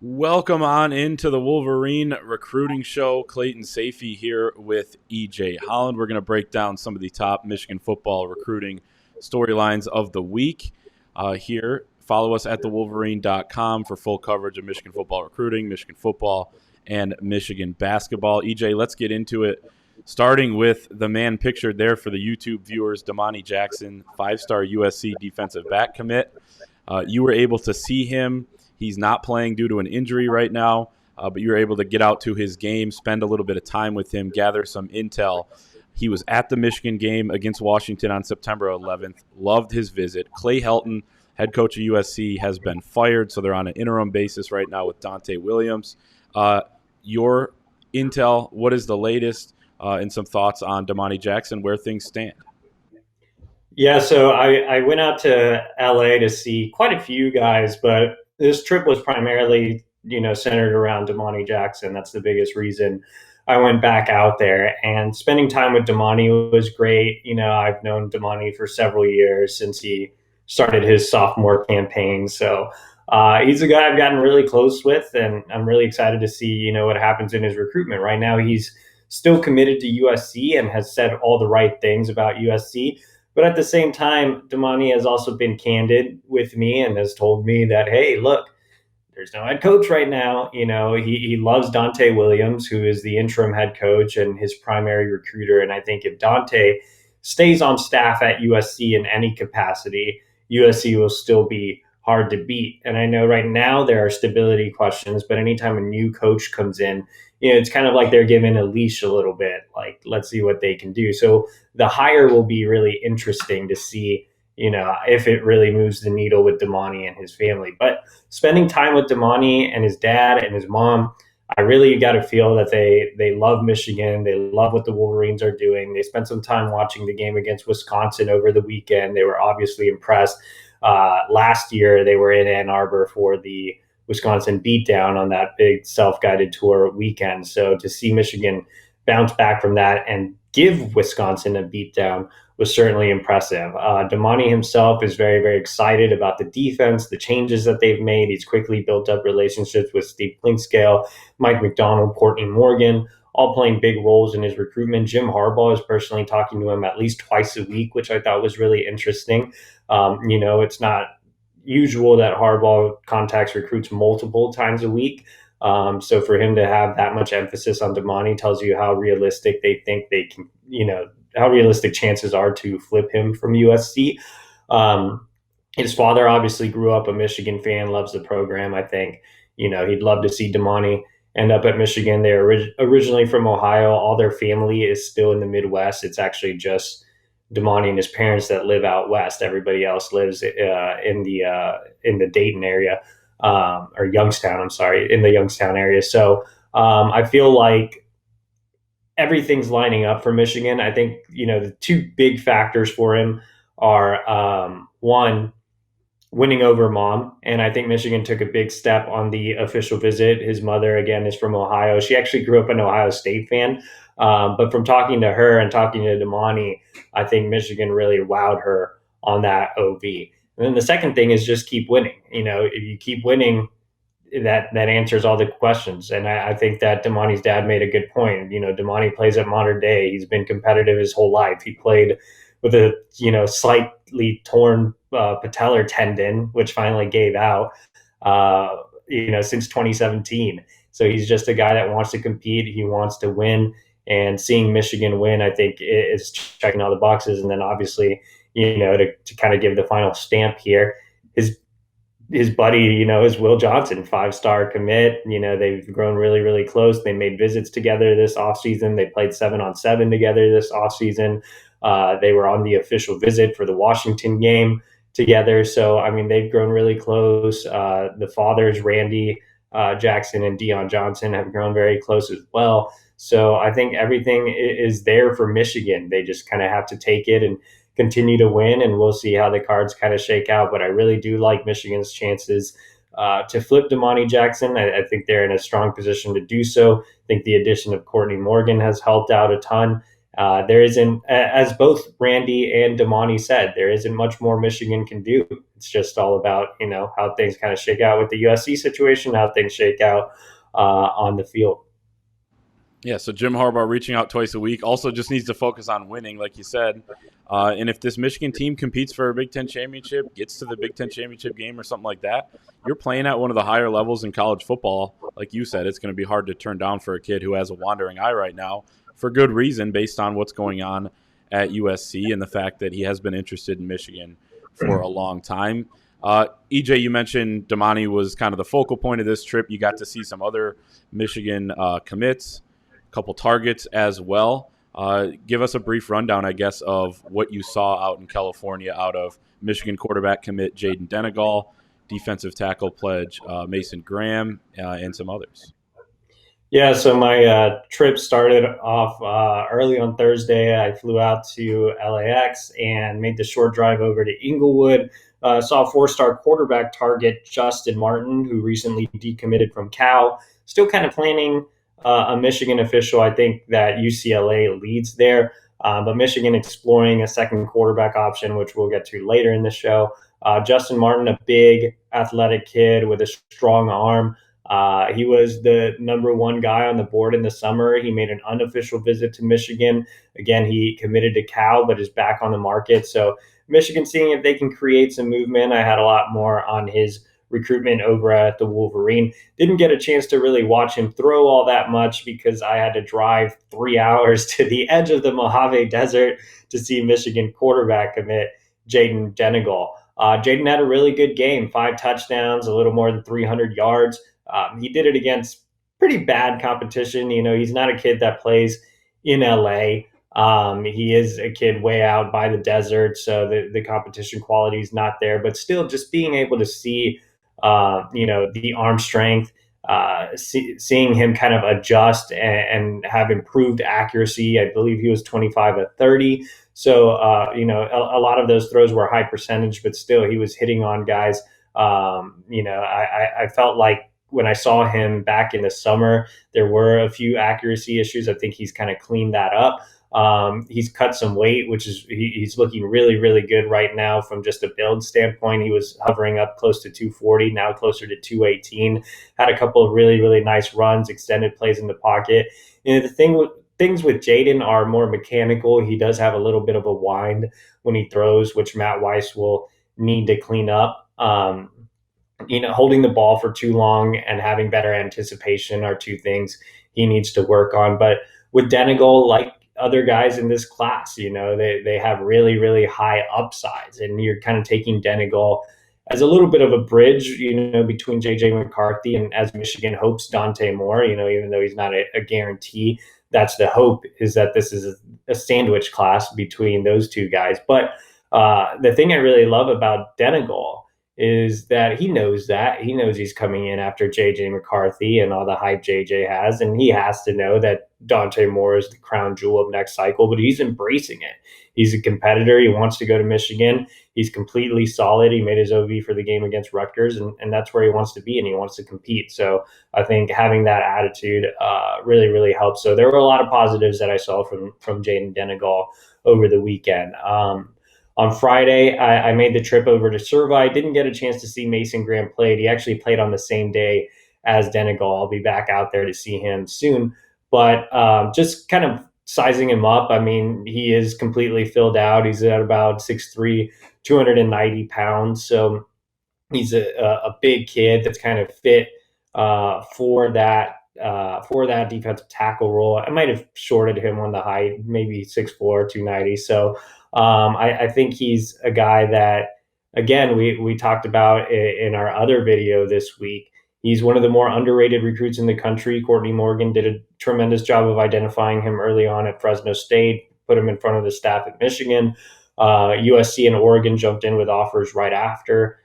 Welcome on into the Wolverine recruiting show. Clayton Sayfie here with EJ Holland. We're going to break down some of the top Michigan football recruiting storylines of the week here. Follow us at thewolverine.com for full coverage of Michigan football recruiting, Michigan football, and Michigan basketball. EJ, let's get into it. Starting with the man pictured there for the YouTube viewers, Damani Jackson, five-star USC defensive back commit. You were able to see him. He's not playing due to an injury right now, but you were able to get out to his game, spend a little bit of time with him, gather some intel. He was at the Michigan game against Washington on September 11th. Loved his visit. Clay Helton, head coach of USC, has been fired, so they're on an interim basis right now with Dante Williams. Your intel, what is the latest, and some thoughts on Damani Jackson, where things stand? Yeah, so I went out to LA to see quite a few guys, but this trip was primarily, centered around Damani Jackson. That's the biggest reason I went back out there. And spending time with Damani was great. I've known Damani for several years since he started his sophomore campaign. So he's a guy I've gotten really close with, and I'm really excited to see, what happens in his recruitment. Right now, he's still committed to USC and has said all the right things about USC. But at the same time, Damani has also been candid with me and has told me that, hey, look, there's no head coach right now. He loves Dante Williams, who is the interim head coach and his primary recruiter. And I think if Dante stays on staff at USC in any capacity, USC will still be hard to beat. And I know right now there are stability questions, but anytime a new coach comes in, it's kind of like they're given a leash a little bit. Like, let's see what they can do. So the hire will be really interesting to see, if it really moves the needle with Damani and his family. But spending time with Damani and his dad and his mom, I really got to feel that they love Michigan. They love what the Wolverines are doing. They spent some time watching the game against Wisconsin over the weekend. They were obviously impressed. Last year, they were in Ann Arbor for the Wisconsin beatdown on that big self-guided tour weekend. So to see Michigan bounce back from that and give Wisconsin a beatdown was certainly impressive. Damani himself is very, very excited about the defense, the changes that they've made. He's quickly built up relationships with Steve Plinkscale, Mike McDonald, Courtney Morgan, all playing big roles in his recruitment. Jim Harbaugh is personally talking to him at least twice a week, which I thought was really interesting. It's not usual that Harbaugh contacts recruits multiple times a week. So for him to have that much emphasis on Damani tells you how realistic they think they can, how realistic chances are to flip him from USC. His father obviously grew up a Michigan fan, loves the program. I think, he'd love to see Damani end up at Michigan. They're originally from Ohio. All their family is still in the Midwest. It's actually just Damani and his parents that live out west. Everybody else lives in the Dayton area, or Youngstown. I'm sorry, in the Youngstown area. So I feel like everything's lining up for Michigan. I think the two big factors for him are one, winning over mom, and I think Michigan took a big step on the official visit. His mother, again, is from Ohio. She actually grew up an Ohio State fan, but from talking to her and talking to Damani, I think Michigan really wowed her on that OV. And then the second thing is just keep winning. If you keep winning, that answers all the questions. And I think that Damani's dad made a good point. Damani plays at Modern Day. He's been competitive his whole life. He played with a slightly torn patellar tendon, which finally gave out. Since 2017. So he's just a guy that wants to compete. He wants to win, and seeing Michigan win, I think, is checking all the boxes. And then obviously, to kind of give the final stamp here, his buddy, is Will Johnson, 5-star commit. They've grown really, really close. They made visits together this offseason. They played 7-on-7 together this offseason. They were on the official visit for the Washington game together. So, they've grown really close. The fathers, Randy Jackson and Deion Johnson, have grown very close as well. So I think everything is there for Michigan. They just kind of have to take it and continue to win, and we'll see how the cards kind of shake out. But I really do like Michigan's chances to flip Damani Jackson. I think they're in a strong position to do so. I think the addition of Courtney Morgan has helped out a ton There isn't, as both Randy and Damani said, there isn't much more Michigan can do. It's just all about, how things kind of shake out with the USC situation, how things shake out on the field. Yeah, so Jim Harbaugh reaching out twice a week also just needs to focus on winning, like you said. And if this Michigan team competes for a Big Ten championship, gets to the Big Ten championship game or something like that, you're playing at one of the higher levels in college football. Like you said, it's going to be hard to turn down for a kid who has a wandering eye right now for good reason based on what's going on at USC and the fact that he has been interested in Michigan for a long time. EJ, you mentioned Damani was kind of the focal point of this trip. You got to see some other Michigan commits, couple targets as well. Give us a brief rundown, I guess, of what you saw out in California out of Michigan quarterback commit Jaden Denegal, defensive tackle pledge Mason Graham, and some others. Yeah, so my trip started off early on Thursday. I flew out to LAX and made the short drive over to Inglewood. Saw a four-star quarterback target Justin Martin, who recently decommitted from Cal. Still kind of planning a Michigan official. I think that UCLA leads there, but Michigan exploring a second quarterback option, which we'll get to later in the show. Justin Martin, a big athletic kid with a strong arm. He was the number one guy on the board in the summer. He made an unofficial visit to Michigan. Again, he committed to Cal, but is back on the market. So Michigan seeing if they can create some movement. I had a lot more on his recruitment over at the Wolverine. Didn't get a chance to really watch him throw all that much because I had to drive 3 hours to the edge of the Mojave Desert to see Michigan quarterback commit Jaden Denegal. Jaden had a really good game, 5 touchdowns, a little more than 300 yards. He did it against pretty bad competition. He's not a kid that plays in LA. He is a kid way out by the desert, so the competition quality is not there. But still, just being able to see, the arm strength, seeing him kind of adjust and have improved accuracy. I believe he was 25 of 30. So, a lot of those throws were high percentage, but still he was hitting on guys. I felt like when I saw him back in the summer, there were a few accuracy issues. I think he's kind of cleaned that up. He's cut some weight, which is he's looking really, really good right now from just a build standpoint. He was hovering up close to 240, now closer to 218. Had a couple of really, really nice runs, extended plays in the pocket. Things with Jaden are more mechanical. He does have a little bit of a wind when he throws, which Matt Weiss will need to clean up. Holding the ball for too long and having better anticipation are two things he needs to work on. But with Denegal, like other guys in this class, they have really, really high upsides, and you're kind of taking Denegal as a little bit of a bridge, between JJ McCarthy and, as Michigan hopes, Dante Moore, even though he's not a guarantee. That's the hope, is that this is a sandwich class between those two guys. But the thing I really love about Denegal is that he knows he's coming in after JJ McCarthy and all the hype JJ has, and he has to know that Dante Moore is the crown jewel of next cycle, but he's embracing it. He's a competitor. He wants to go to Michigan. He's completely solid. He made his OV for the game against Rutgers, and that's where he wants to be, and he wants to compete. So I think having that attitude really, really helps. So there were a lot of positives that I saw from Jaden Denegal over the weekend. On Friday, I made the trip over to Servite. Didn't get a chance to see Mason Graham play. He actually played on the same day as Denegal. I'll be back out there to see him soon. But just kind of sizing him up, I mean, he is completely filled out. He's at about 6'3", 290 pounds. So he's a big kid that's kind of fit for that defensive tackle role. I might have shorted him on the height, maybe 6'4", 290. So I think he's a guy that, again, we talked about in our other video this week. He's one of the more underrated recruits in the country. Courtney Morgan did a tremendous job of identifying him early on at Fresno State, put him in front of the staff at Michigan. USC and Oregon jumped in with offers right after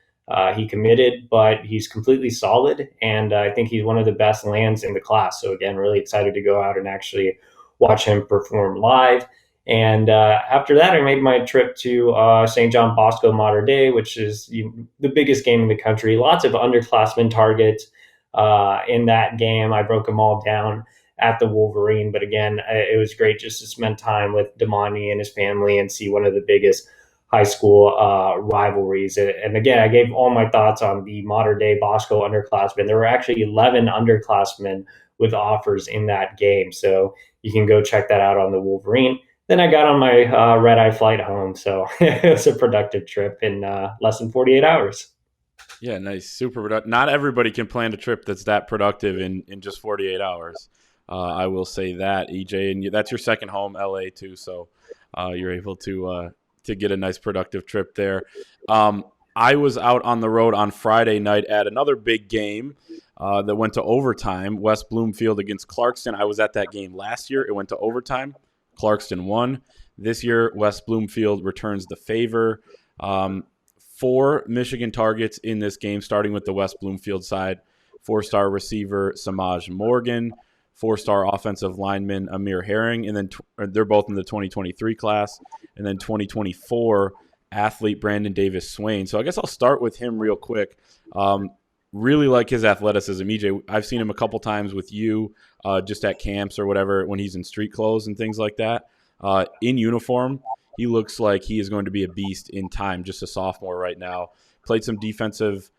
he committed, but he's completely solid, and I think he's one of the best lands in the class. So again, really excited to go out and actually watch him perform live. And after that, I made my trip to St. John Bosco Mater Dei, which is the biggest game in the country. Lots of underclassmen targets in that game. I broke them all down at the Wolverine. But again, it was great just to spend time with Damani and his family and see one of the biggest high school rivalries. And again, I gave all my thoughts on the modern day Bosco underclassmen. There were actually 11 underclassmen with offers in that game. So you can go check that out on the Wolverine. Then I got on my red eye flight home. So it was a productive trip in less than 48 hours. Yeah, nice. Super productive. Not everybody can plan a trip that's that productive in just 48 hours. I will say that, EJ. And that's your second home, LA, too. So you're able to get a nice productive trip there. I was out on the road on Friday night at another big game that went to overtime, West Bloomfield against Clarkston. I was at that game last year. It went to overtime. Clarkston won. This year, West Bloomfield returns the favor. 4 Michigan targets in this game, starting with the West Bloomfield side. 4-star receiver Samaj Morgan, 4-star offensive lineman Amir Herring, and then they're both in the 2023 class, and then 2024 athlete Brandon Davis Swain. So I guess I'll start with him real quick. Really like his athleticism. EJ, I've seen him a couple times with you just at camps or whatever when he's in street clothes and things like that. In uniform, he looks like he is going to be a beast in time, just a sophomore right now. Played some defensive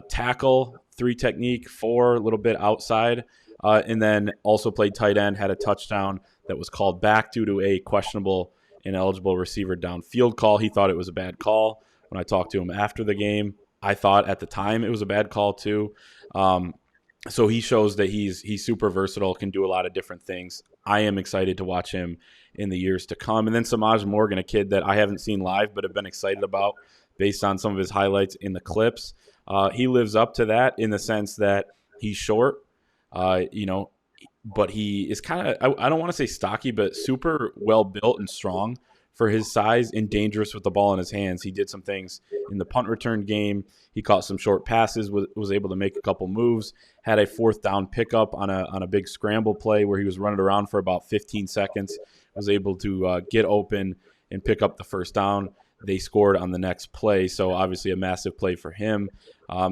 tackle, 3 technique, 4, a little bit outside, and then also played tight end, had a touchdown that was called back due to a questionable ineligible receiver downfield call. He thought it was a bad call. When I talked to him after the game, I thought at the time it was a bad call too. So he shows that he's super versatile, can do a lot of different things. I am excited to watch him in the years to come. And then Samaj Morgan, a kid that I haven't seen live but have been excited about based on some of his highlights in the clips. He lives up to that in the sense that he's short, but he is kind of, I don't want to say stocky, but super well built and strong for his size and dangerous with the ball in his hands. He did some things in the punt return game. He caught some short passes, was able to make a couple moves, had a 4th down pickup on a big scramble play where he was running around for about 15 seconds, was able to get open and pick up the first down. They scored on the next play, so obviously a massive play for him.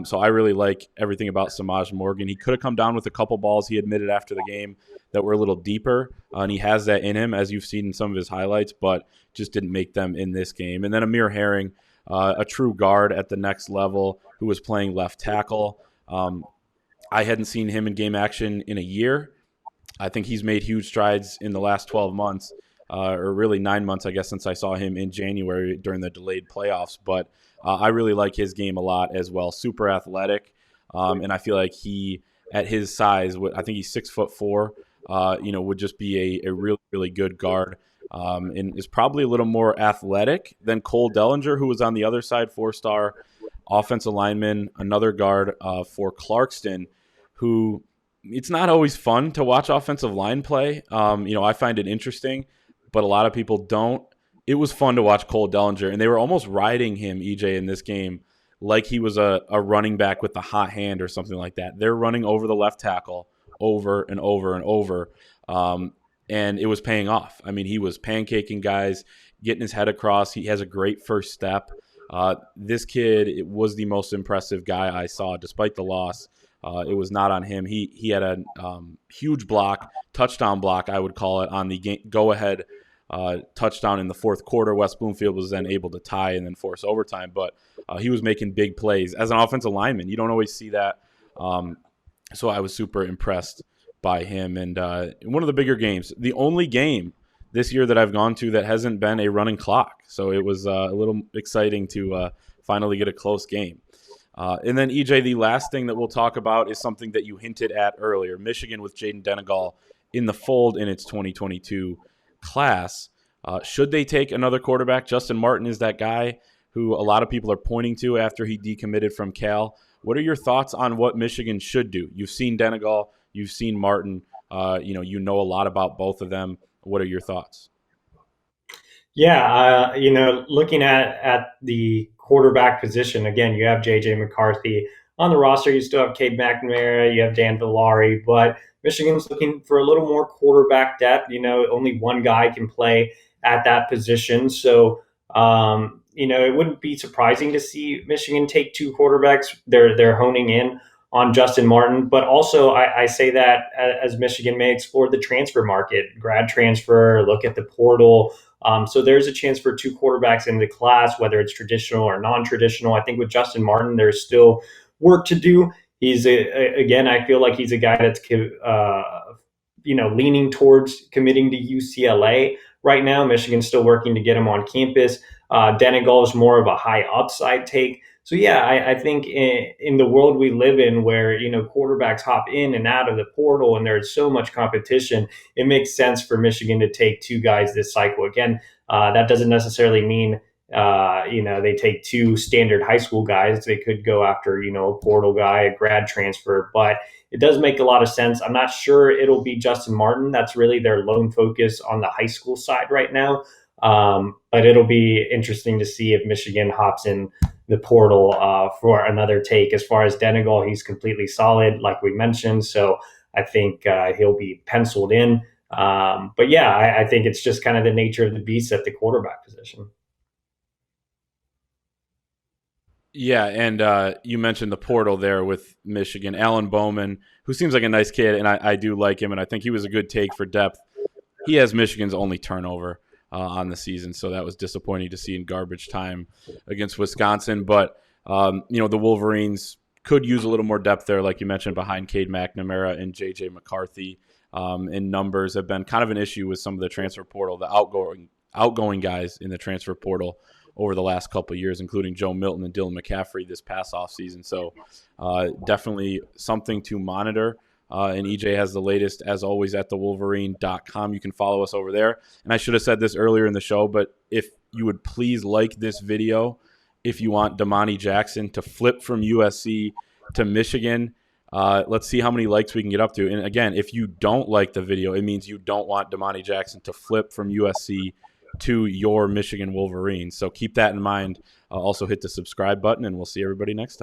So I really like everything about Samaj Morgan. He could have come down with a couple balls, he admitted after the game, that were a little deeper, and he has that in him, as you've seen in some of his highlights, but just didn't make them in this game. And then Amir Herring, a true guard at the next level who was playing left tackle. I hadn't seen him in game action in a year. I think he's made huge strides in the last 12 months, or really 9 months, I guess, since I saw him in January during the delayed playoffs. But I really like his game a lot as well. Super athletic, and I feel like he, at his size, I think he's 6'4", would just be a really, really good guard, and is probably a little more athletic than Cole Dellinger, who was on the other side, 4-star offensive lineman, another guard for Clarkston, who it's not always fun to watch offensive line play. I find it interesting, but a lot of people don't. It was fun to watch Cole Dellinger, and they were almost riding him, EJ, in this game like he was a running back with the hot hand or something like that. They're running over the left tackle over and over and over, and it was paying off. I mean, he was pancaking guys, getting his head across. He has a great first step. This kid was the most impressive guy I saw, despite the loss. It was not on him. He had a huge block, touchdown block, I would call it, on the go-ahead touchdown in the 4th quarter. West Bloomfield was then able to tie and then force overtime, but he was making big plays. As an offensive lineman, you don't always see that. So I was super impressed by him. And one of the bigger games, the only game this year that I've gone to that hasn't been a running clock. So it was a little exciting to finally get a close game. And then, EJ, the last thing that we'll talk about is something that you hinted at earlier. Michigan with Jaden Denegal in the fold in its 2022 class. Should they take another quarterback? Justin Martin is that guy who a lot of people are pointing to after he decommitted from Cal. What are your thoughts on what Michigan should do? You've seen Denegal, you've seen Martin. You know a lot about both of them. What are your thoughts? Yeah, looking at the quarterback position, again, you have J.J. McCarthy on the roster. You still have Cade McNamara, you have Dan Villari, but Michigan's looking for a little more quarterback depth. Only one guy can play at that position. So, it wouldn't be surprising to see Michigan take 2 quarterbacks. They're honing in on Justin Martin. But also, I say that as Michigan may explore the transfer market, grad transfer, look at the portal. So there's a chance for two quarterbacks in the class, whether it's traditional or non-traditional. I think with Justin Martin, there's still work to do. Again, I feel like he's a guy that's leaning towards committing to UCLA right now. Michigan's still working to get him on campus. Denegal is more of a high upside take. So yeah, I think in the world we live in, where quarterbacks hop in and out of the portal, and there's so much competition, it makes sense for Michigan to take two guys this cycle. Again, that doesn't necessarily mean they take two standard high school guys. They could go after a portal guy, a grad transfer, but it does make a lot of sense. I'm not sure it'll be Justin Martin. That's really their lone focus on the high school side right now. But it'll be interesting to see if Michigan hops in the portal for another take. As far as Denegal, he's completely solid, like we mentioned. So I think he'll be penciled in. But yeah, I think it's just kind of the nature of the beast at the quarterback position. Yeah, and you mentioned the portal there with Michigan. Alan Bowman, who seems like a nice kid, and I do like him, and I think he was a good take for depth. He has Michigan's only turnover on the season, so that was disappointing to see in garbage time against Wisconsin. But, the Wolverines could use a little more depth there, like you mentioned, behind Cade McNamara and J.J. McCarthy. In numbers have been kind of an issue with some of the transfer portal, the outgoing guys in the transfer portal over the last couple of years, including Joe Milton and Dylan McCaffrey this past offseason. So definitely something to monitor. And EJ has the latest, as always, at thewolverine.com. You can follow us over there. And I should have said this earlier in the show, but if you would please like this video if you want Damani Jackson to flip from USC to Michigan. Let's see how many likes we can get up to. And again, if you don't like the video, it means you don't want Damani Jackson to flip from USC to your Michigan Wolverines. So keep that in mind. Also hit the subscribe button, and we'll see everybody next time.